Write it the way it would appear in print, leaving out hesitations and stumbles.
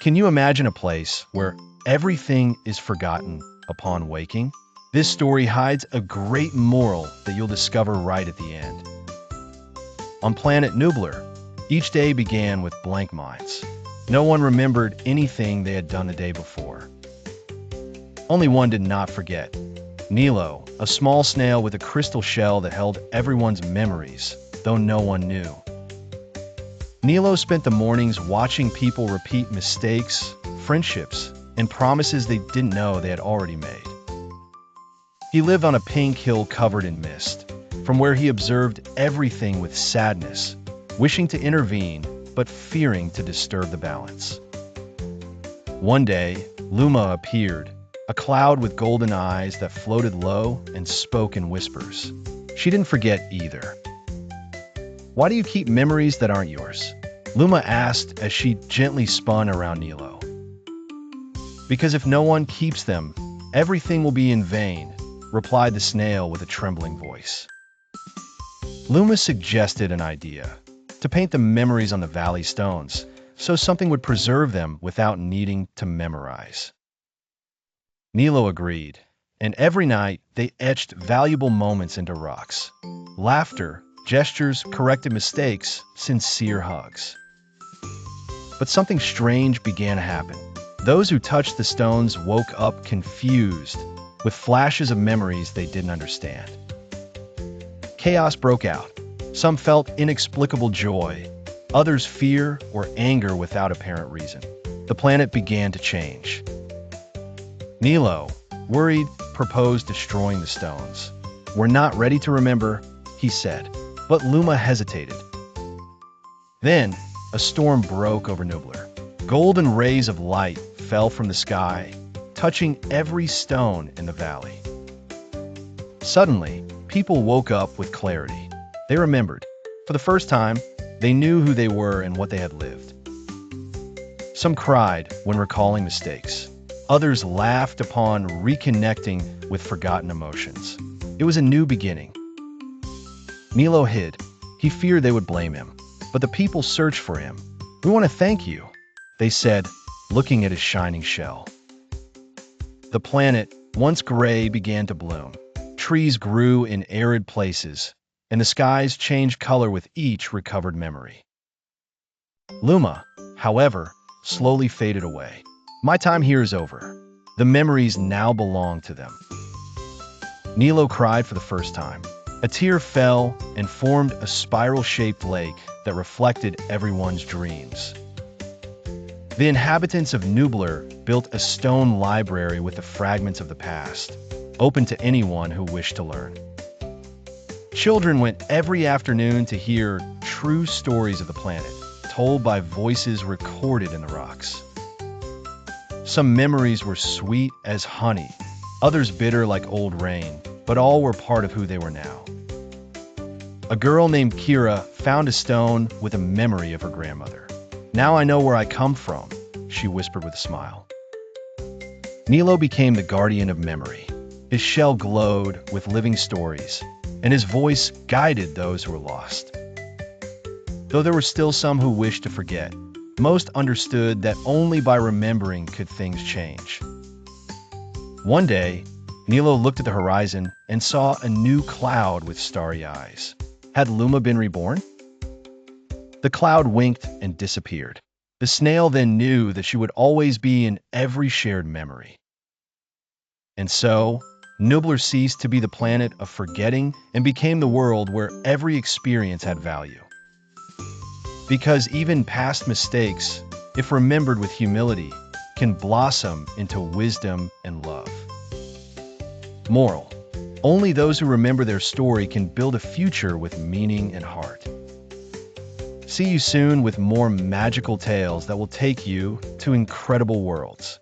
Can you imagine a place where everything is forgotten upon waking? This story hides a great moral that you'll discover right at the end. On Planet Nublar, each day began with blank minds. No one remembered anything they had done the day before. Only one did not forget. Nilo, a small snail with a crystal shell that held everyone's memories, though no one knew. Nilo spent the mornings watching people repeat mistakes, friendships, and promises they didn't know they had already made. He lived on a pink hill covered in mist, from where he observed everything with sadness, wishing to intervene, but fearing to disturb the balance. One day, Luma appeared, a cloud with golden eyes that floated low and spoke in whispers. She didn't forget either. "Why do you keep memories that aren't yours?" Luma asked as she gently spun around Nilo. "Because if no one keeps them, everything will be in vain," replied the snail with a trembling voice. Luma suggested an idea, to paint the memories on the valley stones, so something would preserve them without needing to memorize. Nilo agreed, and every night they etched valuable moments into rocks. Laughter, gestures, corrected mistakes, sincere hugs. But something strange began to happen. Those who touched the stones woke up confused, with flashes of memories they didn't understand. Chaos broke out. Some felt inexplicable joy, others fear or anger without apparent reason. The planet began to change. Nilo, worried, proposed destroying the stones. "We're not ready to remember," he said, but Luma hesitated. Then, a storm broke over Nublar. Golden rays of light fell from the sky, touching every stone in the valley. Suddenly, people woke up with clarity. They remembered. For the first time, they knew who they were and what they had lived. Some cried when recalling mistakes. Others laughed upon reconnecting with forgotten emotions. It was a new beginning. Nilo hid. He feared they would blame him. But the people searched for him. "We want to thank you," they said, looking at his shining shell. The planet, once gray, began to bloom. Trees grew in arid places, and the skies changed color with each recovered memory. Luma, however, slowly faded away. "My time here is over. The memories now belong to them." Nilo cried for the first time. A tear fell and formed a spiral-shaped lake that reflected everyone's dreams. The inhabitants of Nublar built a stone library with the fragments of the past, open to anyone who wished to learn. Children went every afternoon to hear true stories of the planet, told by voices recorded in the rocks. Some memories were sweet as honey, others bitter like old rain, but all were part of who they were now. A girl named Kira found a stone with a memory of her grandmother. "Now I know where I come from," she whispered with a smile. Nilo became the guardian of memory. His shell glowed with living stories, and his voice guided those who were lost. Though there were still some who wished to forget, most understood that only by remembering could things change. One day, Nilo looked at the horizon and saw a new cloud with starry eyes. Had Luma been reborn? The cloud winked and disappeared. The snail then knew that she would always be in every shared memory. And so, Nublar ceased to be the planet of forgetting and became the world where every experience had value. Because even past mistakes, if remembered with humility, can blossom into wisdom and love. Moral: only those who remember their story can build a future with meaning and heart. See you soon with more magical tales that will take you to incredible worlds.